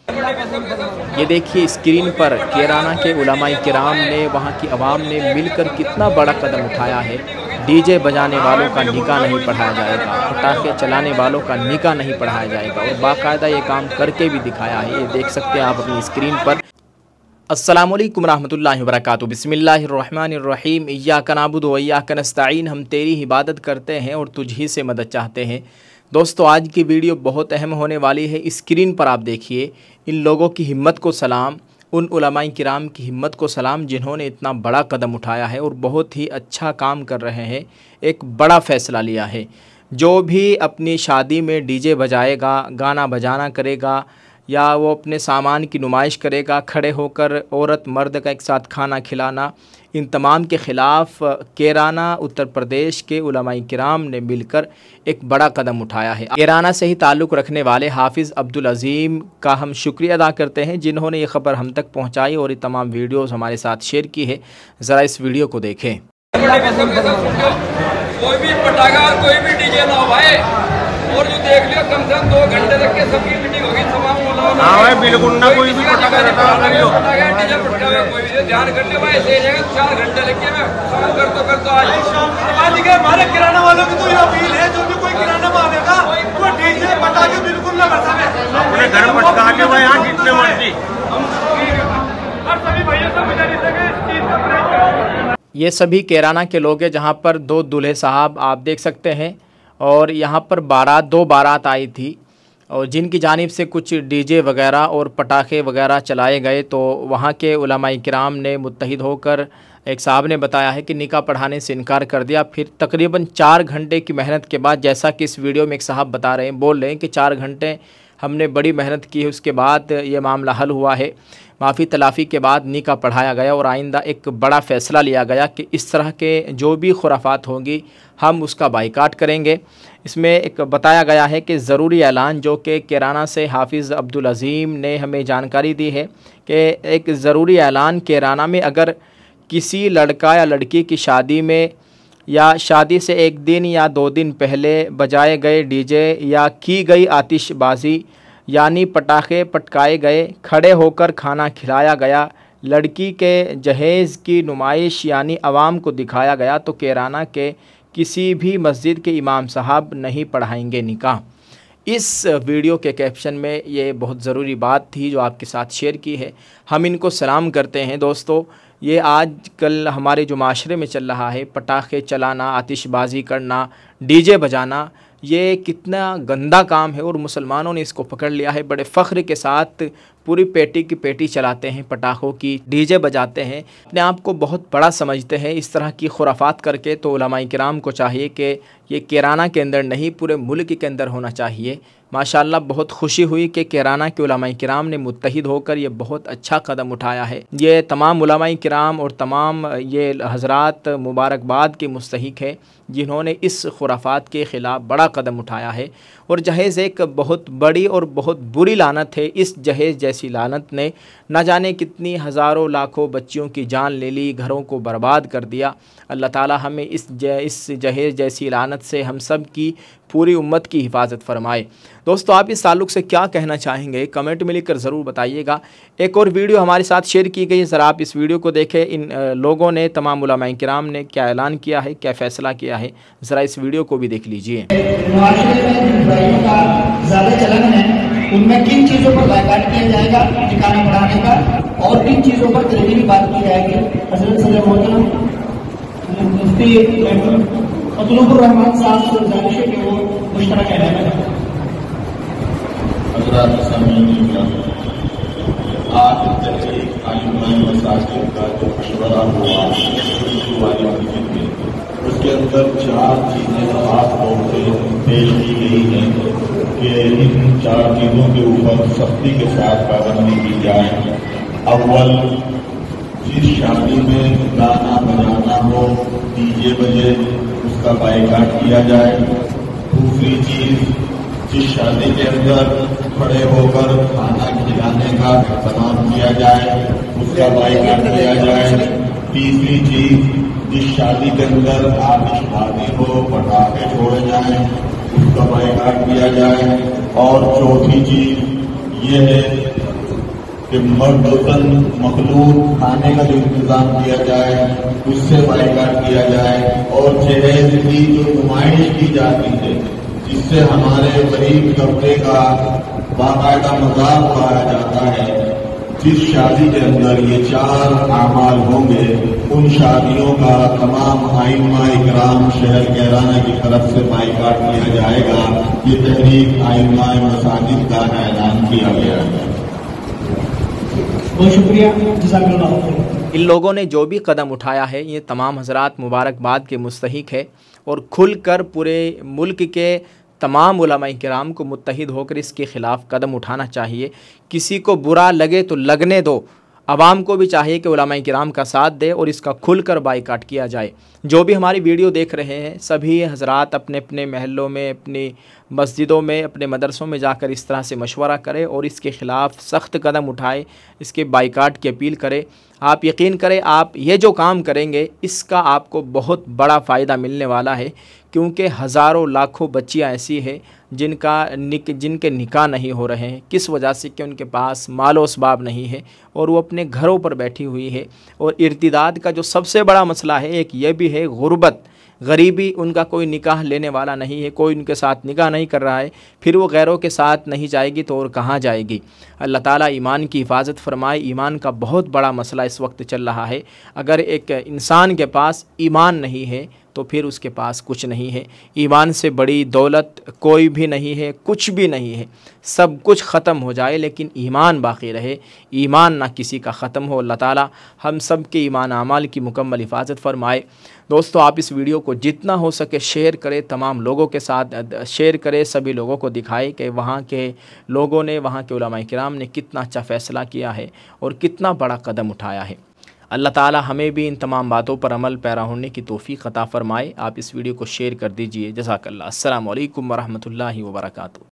ये देखिए स्क्रीन पर कैराना के उलमाए किराम ने, वहाँ की आवाम ने मिलकर कितना बड़ा कदम उठाया है। डीजे बजाने वालों का निकाह नहीं पढ़ाया जाएगा, पटाखे चलाने वालों का निकाह नहीं पढ़ाया जाएगा, और बाकायदा ये काम करके भी दिखाया है। ये देख सकते हैं आप अपनी स्क्रीन पर। अस्सलामु अलैकुम रहमतुल्लाहि व बरकातुहू। बिस्मिल्लाहिर्रहमानिर्रहीम। इय्याका नअबुदु व इय्याका नस्तईन। हम तेरी इबादत करते हैं और तुझ ही से मदद चाहते हैं। दोस्तों, आज की वीडियो बहुत अहम होने वाली है। स्क्रीन पर आप देखिए, इन लोगों की हिम्मत को सलाम, उन उलमाए किराम की हिम्मत को सलाम जिन्होंने इतना बड़ा कदम उठाया है और बहुत ही अच्छा काम कर रहे हैं। एक बड़ा फ़ैसला लिया है। जो भी अपनी शादी में डीजे बजाएगा, गाना बजाना करेगा, या वो अपने सामान की नुमाइश करेगा, खड़े होकर औरत मर्द का एक साथ खाना खिलाना, इन तमाम के ख़िलाफ़ कैराना उत्तर प्रदेश के उलमाए किराम ने मिलकर एक बड़ा कदम उठाया है। कैराना से ही ताल्लुक़ रखने वाले हाफिज़ अब्दुल अज़ीम का हम शुक्रिया अदा करते हैं, जिन्होंने ये ख़बर हम तक पहुँचाई और ये तमाम वीडियोज़ हमारे साथ शेयर की है। ज़रा इस वीडियो को देखें। कोई भी पटाखा, कोई भी डीजे ना हो भाई, और जो देख लियो कम से कम 2 घंटे तक के सबकी मीटिंग होगी। हाँ भाई, बिल्कुल ना कोई भी पटाखा डीजे पटका कोई भी ध्यान कर लियो भाई। सही जगह 4 घंटे लग गए, मैं काम कर तो आज हमारे किराना वालों की तो ये अपील है, जो भी कोई किराना मांगेगा वो डीजे पटाखे बिल्कुल ना बरसावे, अपने घर पटका के भाई यहाँ जितने मर्जी। और सभी भैया से गुजारिश है इस चीज का। ये सभी कैराना के लोग हैं, जहाँ पर 2 दूल्हे साहब आप देख सकते हैं, और यहाँ पर 2 बारात आई थी, और जिनकी जानिब से कुछ डीजे वगैरह और पटाखे वगैरह चलाए गए। तो वहाँ के उलमाए किराम ने मुत्तहिद होकर, एक साहब ने बताया है कि निकाह पढ़ाने से इनकार कर दिया। फिर तकरीबन 4 घंटे की मेहनत के बाद, जैसा कि इस वीडियो में एक साहब बता रहे हैं, बोल रहे हैं कि 4 घंटे हमने बड़ी मेहनत की है, उसके बाद ये मामला हल हुआ है। माफ़ी तलाफ़ी के बाद निकाह पढ़ाया गया और आइंदा एक बड़ा फ़ैसला लिया गया कि इस तरह के जो भी खुराफात होंगी हम उसका बाइकाट करेंगे। इसमें एक बताया गया है कि ज़रूरी ऐलान, जो कि कैराना से हाफिज़ अब्दुल अज़ीम ने हमें जानकारी दी है कि एक ज़रूरी ऐलान, कैराना में अगर किसी लड़का या लड़की की शादी में या शादी से 1 दिन या 2 दिन पहले बजाए गए डीजे या की गई आतिशबाजी यानी पटाखे पटकाए गए, खड़े होकर खाना खिलाया गया, लड़की के जहेज़ की नुमाइश यानी आवाम को दिखाया गया, तो कैराना के किसी भी मस्जिद के इमाम साहब नहीं पढ़ाएंगे निकाह। इस वीडियो के कैप्शन में ये बहुत ज़रूरी बात थी जो आपके साथ शेयर की है। हम इनको सलाम करते हैं। दोस्तों, ये आज कल हमारे जो माशरे में चल रहा है, पटाखे चलाना, आतिशबाजी करना, डीजे बजाना, ये कितना गंदा काम है, और मुसलमानों ने इसको पकड़ लिया है। बड़े फ़ख्र के साथ पूरी पेटी की पेटी चलाते हैं, पटाखों की, डीजे बजाते हैं, अपने आप को बहुत बड़ा समझते हैं। इस तरह की खुराफात करके तो उलमाए किराम को चाहिए कि ये कैराना के अंदर नहीं, पूरे मुल्क के अंदर होना चाहिए। माशाअल्लाह, बहुत खुशी हुई कि कैराना के उलमाए किराम ने मुत्तहिद होकर ये बहुत अच्छा कदम उठाया है। ये तमाम उलमाए किराम और तमाम ये हज़रात मुबारकबाद के मुस्तहिक है, जिन्होंने इस खुराफात के ख़िलाफ़ बड़ा कदम उठाया है। और जहेज़ एक बहुत बड़ी और बहुत बुरी लानत है। इस जहेज़ जैसी लानत ने न जाने कितनी हज़ारों लाखों बच्चियों की जान ले ली, घरों को बर्बाद कर दिया। अल्लाह ताला हमें इस जहेज़ जैसी लानत से हम सब की, पूरी उम्मत की हिफाजत फरमाए। दोस्तों, आप इस ताल्लुक़ से क्या कहना चाहेंगे, कमेंट में लिखकर ज़रूर बताइएगा। एक और वीडियो हमारे साथ शेयर की गई है, ज़रा आप इस वीडियो को देखें। इन लोगों ने, तमाम उलमाए किराम ने क्या ऐलान किया है, क्या फ़ैसला किया है, ज़रा इस वीडियो को भी देख लीजिए। ज़्यादा चलन है, उनमें किन चीज़ों पर बाइकाट किया जाएगा निकाह पढ़ाने का, और किन चीज़ों पर तेजी की बात की जाएगी। हज़रत सदर मोहतरम मुफ्ती फजलुर रहमान साहब से गुजारिश है कि वो मुश्तरक कहना है। आज का जो मशवरा हुआ उसके अंदर 4 चीजें खास तौर से पेश की गई हैं कि इन 4 चीजों के ऊपर सख्ती के साथ पाबंदी की जाए। अव्वल, जिस शादी में गाना बजाना हो, डीजे बजे, उसका बाइकाट किया जाए। दूसरी चीज, जिस शादी के अंदर खड़े होकर खाना खिलाने का इंतजाम किया जाए, उसका बाइकाट किया जाए। तीसरी चीज, जिस शादी के अंदर आतिशबाजी हो, पटाखे छोड़े जाएं, उसका बाइकाट किया जाए। और चौथी चीज ये है कि मर्दोतन मखलूक खाने का जो इंतजाम किया जाए उससे बाइकाट किया जाए, और जहेज की जो नुमाइश की जाती है जिससे हमारे गरीब तबके का बाकायदा मजाक उड़ाया जाता है, जिस शादी के अंदर ये 4 आमाल होंगे उन शादियों का तमाम आइम्मा इकराम शहर कैराना की तरफ से बाइकाट किया जाएगा। ये तहरीक आइम्मा मसाजिद का ऐलान किया गया है। बहुत शुक्रिया, जज़ाकल्लाह। इन लोगों ने जो भी कदम उठाया है ये तमाम हजरात मुबारकबाद के मुस्तहिक है, और खुलकर पूरे मुल्क के तमाम उलमाए किराम को मुत्तहिद होकर इसके ख़िलाफ़ कदम उठाना चाहिए। किसी को बुरा लगे तो लगने दो, आवाम को भी चाहिए कि उलमाए किराम का साथ दे और इसका खुलकर बाइकाट किया जाए। जो भी हमारी वीडियो देख रहे हैं सभी हजरात अपने अपने महलों में, अपनी मस्जिदों में, अपने मदरसों में जाकर इस तरह से मशवरा करें और इसके ख़िलाफ़ सख्त कदम उठाएं, इसके बाइकाट की अपील करें। आप यकीन करें, आप ये जो काम करेंगे इसका आपको बहुत बड़ा फ़ायदा मिलने वाला है, क्योंकि हज़ारों लाखों बच्चियाँ ऐसी हैं जिनके निकाह नहीं हो रहे हैं। किस वजह से? कि उनके पास मालो असबाब नहीं है और वो अपने घरों पर बैठी हुई है। और इर्तिदाद का जो सबसे बड़ा मसला है एक ये भी है, गुर्बत, गरीबी। उनका कोई निकाह लेने वाला नहीं है, कोई उनके साथ निकाह नहीं कर रहा है, फिर वो गैरों के साथ नहीं जाएगी तो और कहाँ जाएगी। अल्लाह ताला ईमान की हिफाजत फरमाए। ईमान का बहुत बड़ा मसला इस वक्त चल रहा है। अगर एक इंसान के पास ईमान नहीं है तो फिर उसके पास कुछ नहीं है। ईमान से बड़ी दौलत कोई भी नहीं है, कुछ भी नहीं है। सब कुछ ख़त्म हो जाए लेकिन ईमान बाकी रहे, ईमान ना किसी का ख़त्म हो। अल्लाह ताला हम सब के ईमान आमाल की मुकम्मल हिफाजत फरमाए। दोस्तों, आप इस वीडियो को जितना हो सके शेयर करें, तमाम लोगों के साथ शेयर करें, सभी लोगों को दिखाएं कि वहाँ के लोगों ने, वहाँ के उलमाए किराम ने कितना अच्छा फ़ैसला किया है और कितना बड़ा कदम उठाया है। अल्लाह ताला हमें भी इन तमाम बातों पर अमल पैरा होने की तौफीक अता फ़रमाए। आप इस वीडियो को शेयर कर दीजिए। जज़ाकल्लाह। अस्सलामु अलैकुम वरहमतुल्लाहि वबरकातुहू।